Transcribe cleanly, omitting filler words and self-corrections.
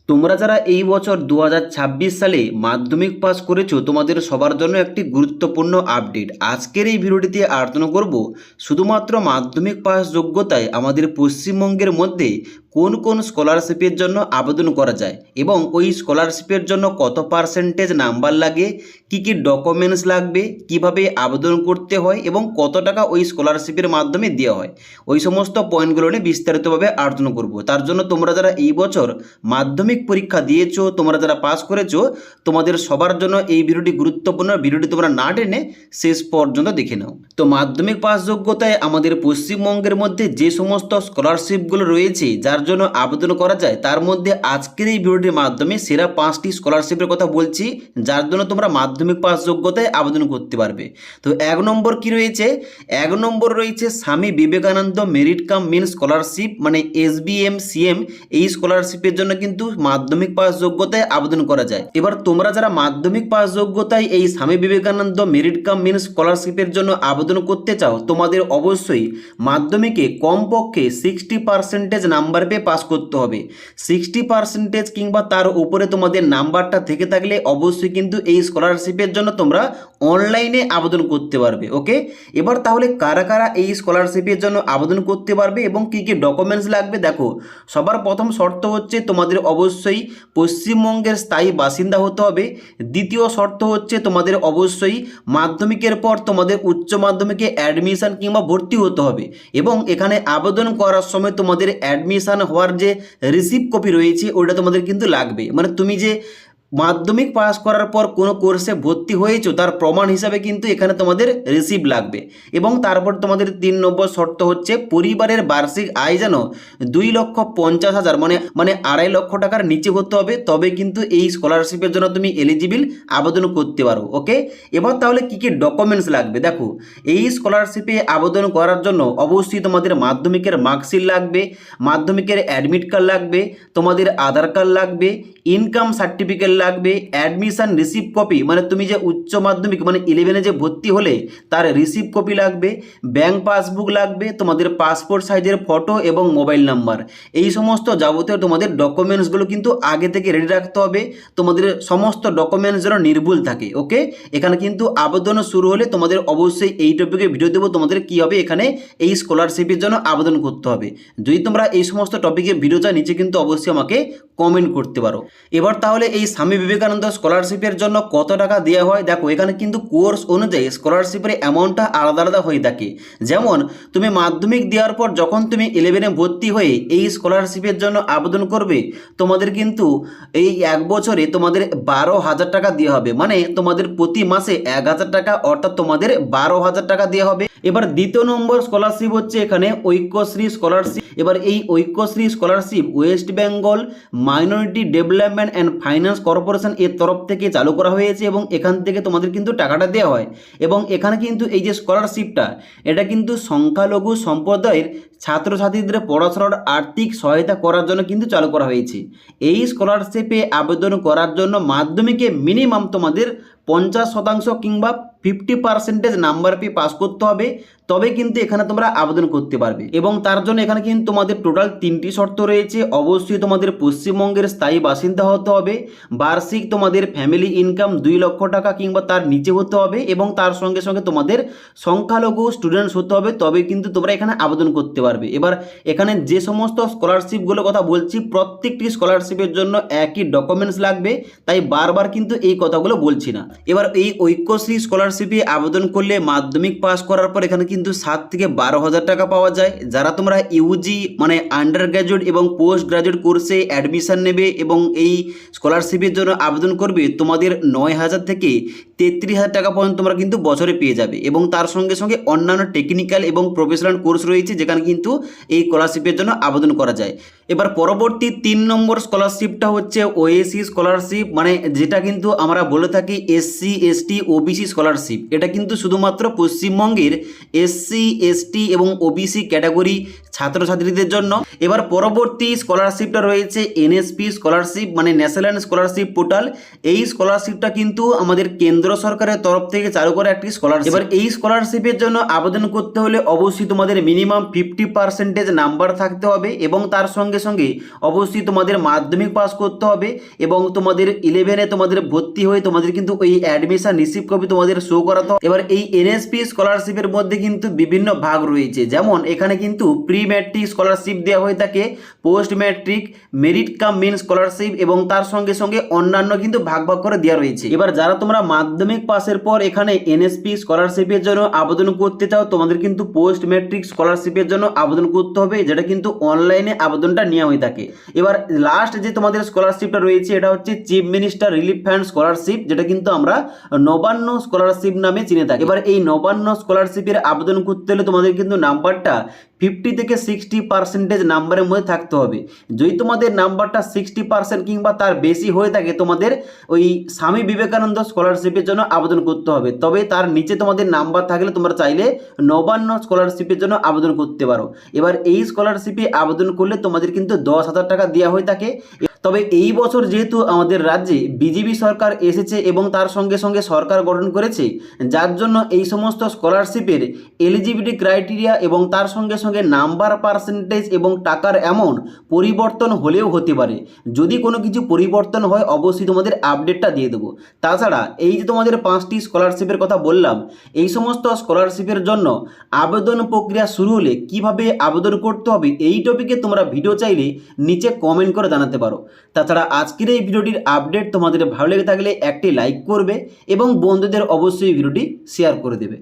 তোমরা যারা এই বছর 2026 সালে মাধ্যমিক পাস করেছো তোমাদের সবার জন্য একটি গুরুত্বপূর্ণ আপডেট। আজকের এই ভিডিওটিতে আলোচনা করব শুধুমাত্র মাধ্যমিক পাস যোগ্যতায় আমাদের পশ্চিমবঙ্গের মধ্যে কোন কোন স্কলারশিপের জন্য আবেদন করা যায় এবং ওই স্কলারশিপের জন্য কত পার্সেন্টেজ নাম্বার লাগে, কি কি ডকুমেন্টস লাগবে, কিভাবে আবেদন করতে হয় এবং কত টাকা ওই স্কলারশিপের মাধ্যমে দেওয়া হয়, ওই সমস্ত পয়েন্টগুলো নিয়ে বিস্তারিতভাবে আলোচনা করব। তার জন্য তোমরা যারা এই বছর মাধ্যমিক পরীক্ষা দিয়েছো, তোমরা যারা পাস করেছো, তোমাদের সবার জন্য এই ভিডিওটি গুরুত্বপূর্ণ। ভিডিওটি তোমরা না টেনে শেষ পর্যন্ত দেখে নাও। তো মাধ্যমিক পাস যোগ্যতায় আমাদের পশ্চিমবঙ্গের মধ্যে যে সমস্ত স্কলারশিপগুলো রয়েছে যার জন্য আবেদন করা যায়, তার মধ্যে আজকের এই ভিডিওটির মাধ্যমে সেরা 5টি স্কলারশিপের কথা বলছি যার জন্য তোমরা মাধ্যমিক পাস যোগ্যতায় আবেদন করতে পারবে। তো 1 নম্বর কি রয়েছে? 1 নম্বর রয়েছে Swami Vivekananda merit cum means scholarship, মানে SBMCM। এই স্কলারশিপের জন্য কিন্তু মাধ্যমিক পাস যোগ্যতায় আবেদন করা যায়। এবার তোমরা যারা মাধ্যমিক পাস যোগ্যতায় এই স্বামী বিবেকানন্দ মেরিট কাম মেন স্কলারশিপের জন্য আবেদন করতে চাও, তোমাদের অবশ্যই মাধ্যমিকে কমপক্ষে 60% নাম্বার পেয়ে পাস করতে হবে। 60% কিংবা তার উপরে তোমাদের নাম্বারটা থেকে থাকলে অবশ্যই কিন্তু এই স্কলারশিপের জন্য তোমরা অনলাইনে আবেদন করতে পারবে। ওকে, এবার তাহলে কারা কারা এই স্কলারশিপের জন্য আবেদন করতে পারবে এবং কী কী ডকুমেন্টস লাগবে দেখো। সবার প্রথম শর্ত হচ্ছে তোমাদের অবশ্যই পশ্চিমবঙ্গের স্থায়ী বাসিন্দা হতে হবে। দ্বিতীয় শর্ত হচ্ছে তোমাদের অবশ্যই মাধ্যমিকের পর তোমাদের উচ্চ মাধ্যমিকে অ্যাডমিশন কিংবা ভর্তি হতে হবে এবং এখানে আবেদন করার সময় তোমাদের অ্যাডমিশন হওয়ার যে রিসিপ্ট কপি রয়েছে ওটা তোমাদের কিন্তু লাগবে। মানে তুমি যে মাধ্যমিক পাস করার পর কোনো কোর্সে ভর্তি হয়েছো তার প্রমাণ হিসাবে কিন্তু এখানে তোমাদের রিসিপ্ট লাগবে। এবং তারপর তোমাদের 3 নম্বর শর্ত হচ্ছে পরিবারের বার্ষিক আয় যেন 2,50,000 মানে 2.5 লক্ষ টাকার নিচে হতে হবে, তবে কিন্তু এই স্কলারশিপের জন্য তুমি এলিজিবল আবেদন করতে পারো। ওকে, এবার তাহলে কী কী ডকুমেন্টস লাগবে দেখো। এই স্কলারশিপে আবেদন করার জন্য অবশ্যই তোমাদের মাধ্যমিকের মার্কশিট লাগবে, মাধ্যমিকের অ্যাডমিট কার্ড লাগবে, তোমাদের আধার কার্ড লাগবে, ইনকাম সার্টিফিকেট লাগবে, অ্যাডমিশন রিসিপ্ট কপি মানে তুমি যে উচ্চ মাধ্যমিক মানে 11-এ যে ভর্তি হলে তার রিসিপ্ট কপি লাগবে, ব্যাংক পাসবুক লাগবে, তোমাদের পাসপোর্ট সাইজের ফটো এবং মোবাইল নাম্বার। এই সমস্ত যাবতীয় তোমাদের ডকুমেন্টসগুলো কিন্তু আগে থেকে রেডি রাখতে হবে, তোমাদের সমস্ত ডকুমেন্টস যেন নির্ভুল থাকে। ওকে, এখানে কিন্তু আবেদন শুরু হলে তোমাদের অবশ্যই এই টপিকে ভিডিও দেবো তোমাদের কী হবে এখানে এই স্কলারশিপের জন্য আবেদন করতে হবে। যদি তোমরা এই সমস্ত টপিকে ভিডিও চাও নিচে কিন্তু অবশ্যই আমাকে কমেন্ট করতে পারো। এবার তাহলে এই স্বামী বিবেকানন্দ স্কলারশিপের জন্য কত টাকা দেওয়া হয় দেখো। এখানে কিন্তু কোর্স অনুযায়ী স্কলারশিপের অ্যামাউন্টটা আলাদা আলাদা হয়ে থাকে। যেমন তুমি মাধ্যমিক দেওয়ার পর যখন তুমি 11-এ ভর্তি হয়ে এই স্কলারশিপের জন্য আবেদন করবে, তোমাদের কিন্তু এই 1 বছরে তোমাদের 12,000 টাকা দেওয়া হবে, মানে তোমাদের প্রতি মাসে 1,000 টাকা, অর্থাৎ তোমাদের 12,000 টাকা দেওয়া হবে। এবার দ্বিতীয় নম্বর স্কলারশিপ হচ্ছে এখানে ঐক্যশ্রী স্কলারশিপ। এবার এই Aikyashree scholarship West Bengal minority development and finance corporation এর তরফ থেকে চালু করা হয়েছে এবং এখান থেকে তোমাদের কিন্তু টাকাটা দেওয়া হয়। এবং এখানে কিন্তু এই যে স্কলারশিপটা এটা কিন্তু সংখ্যালঘু সম্প্রদায়ের ছাত্রছাত্রীদের পড়াশোনার আর্থিক সহায়তা করার জন্য কিন্তু চালু করা হয়েছে। এই স্কলারশিপে আবেদন করার জন্য মাধ্যমিকে মিনিমাম তোমাদের 50% কিংবা 50% নাম্বার পেয়ে পাস করতে হবে, তবে কিন্তু এখানে তোমরা আবেদন করতে পারবে। এবং তার জন্য এখানে কিন্তু তোমাদের টোটাল 3টি শর্ত রয়েছে। অবশ্যই তোমাদের পশ্চিমবঙ্গের স্থায়ী বাসিন্দা হতে হবে, বার্ষিক তোমাদের ফ্যামিলি ইনকাম 2 লক্ষ টাকা কিংবা তার নিচে হতে হবে এবং তার সঙ্গে সঙ্গে তোমাদের সংখ্যালঘু স্টুডেন্টস হতে হবে, তবে কিন্তু তোমরা এখানে আবেদন করতে পারবে। এবার এখানে যে সমস্ত স্কলারশিপগুলোর কথা বলছি প্রত্যেকটি স্কলারশিপের জন্য একই ডকুমেন্টস লাগবে, তাই বারবার কিন্তু এই কথাগুলো বলছি না। এবার এই ঐক্যশ্রী স্কলারশিপে আবেদন করলে মাধ্যমিক পাস করার পর এখানে কিন্তু 7 থেকে 12,000 টাকা পাওয়া যায়। যারা তোমরা ইউজি মানে আন্ডার গ্র্যাজুয়েট এবং পোস্ট গ্র্যাজুয়েট কোর্সে অ্যাডমিশন নেবে এবং এই স্কলারশিপের জন্য আবেদন করবে, তোমাদের 9,000 থেকে 33,000 টাকা পর্যন্ত তোমরা কিন্তু বছরে পেয়ে যাবে। এবং তার সঙ্গে সঙ্গে অন্যান্য টেকনিক্যাল এবং প্রফেশনাল কোর্স রয়েছে যেখানে কিন্তু এই স্কলারশিপের জন্য আবেদন করা যায়। এবার পরবর্তী 3 নম্বর স্কলারশিপটা হচ্ছে ওএসসি স্কলারশিপ, মানে যেটা কিন্তু আমরা বলে থাকি SC ST OBC স্কলারশিপ। এটা কিন্তু শুধুমাত্র পশ্চিমবঙ্গের SC ST এবং OBC ক্যাটাগরি ছাত্রছাত্রীদের জন্য। এবার পরবর্তী স্কলারশিপটা রয়েছে NSP স্কলারশিপ, মানে ন্যাশনাল স্কলারশিপ পোর্টাল। এই স্কলারশিপটা কিন্তু আমাদের কেন্দ্র সরকারের তরফ থেকে চালু করা একটি স্কলারশিপ। এবার এই স্কলারশিপের জন্য আবেদন করতে হলে অবশ্যই তোমাদের মিনিমাম 50% নাম্বার থাকতে হবে এবং তার সঙ্গে সঙ্গে সঙ্গে অবশ্যই তোমাদের মাধ্যমিক পাস করতে হবে এবং তোমাদের 11-এ তোমাদের ভর্তি হয়ে তোমাদের কিন্তু ওই অ্যাডমিশন রিসিভ কপি তোমাদের শো করাতে হবে। এবার এই এনএসপি স্কলারশিপের মধ্যে কিন্তু বিভিন্ন ভাগ রয়েছে, যেমন এখানে কিন্তু প্রি ম্যাট্রিক স্কলারশিপ দেওয়া হয়ে থাকে, post matric, merit cum means scholarship এবং তার সঙ্গে সঙ্গে অন্যান্য কিন্তু ভাগ ভাগ করে দেওয়া রয়েছে। এবার যারা তোমরা মাধ্যমিক পাসের পর এখানে এনএসপি স্কলারশিপের জন্য আবেদন করতে চাও, তোমাদের কিন্তু পোস্ট ম্যাট্রিক স্কলারশিপের জন্য আবেদন করতে হবে, যেটা কিন্তু অনলাইনে আবেদনটা নেওয়া হয়ে থাকে। এবার লাস্ট যে তোমাদের স্কলারশিপটা রয়েছে এটা হচ্ছে chief minister relief fund scholarship, যেটা কিন্তু আমরা নবান্ন স্কলারশিপ নামে চিনে থাকি। এবার এই নবান্ন স্কলারশিপের আবেদন করতে হলে তোমাদের কিন্তু নাম্বারটা 50 থেকে 60% নাম্বারের মধ্যে থাকতে হবে। যদি তোমাদের নাম্বারটা 60% কিংবা তার বেশি হয়ে থাকে, তোমাদের ওই স্বামী বিবেকানন্দ স্কলারশিপের জন্য আবেদন করতে হবে। তবে তার নিচে তোমাদের নাম্বার থাকলে তোমরা চাইলে নবান্ন স্কলারশিপের জন্য আবেদন করতে পারো। এবার এই স্কলারশিপে আবেদন করলে তোমাদের কিন্তু 10,000 টাকা দেওয়া হয়ে থাকে। তবে এই বছর যেহেতু আমাদের রাজ্যে বিজেপি সরকার এসেছে এবং তার সঙ্গে সঙ্গে সরকার গঠন করেছে, যার জন্য এই সমস্ত স্কলারশিপের এলিজিবিলিটি ক্রাইটেরিয়া এবং তার সঙ্গে সঙ্গে নাম্বার পার্সেন্টেজ এবং টাকার অ্যামাউন্ট পরিবর্তন হলেও হতে পারে। যদি কোনো কিছু পরিবর্তন হয় অবশ্যই তোমাদের আপডেটটা দিয়ে দেবো। তাছাড়া এই যে তোমাদের 5টি স্কলারশিপের কথা বললাম, এই সমস্ত স্কলারশিপের জন্য আবেদন প্রক্রিয়া শুরু হলে কিভাবে আবেদন করতে হবে এই টপিকে তোমরা ভিডিও চাইলে নিচে কমেন্ট করে জানাতে পারো। তাছাড়া আজকের এই ভিডিওটির আপডেট তোমাদের ভালো লেগে থাকলে একটি লাইক করবে এবং বন্ধুদের অবশ্যই ভিডিওটি শেয়ার করে দেবে।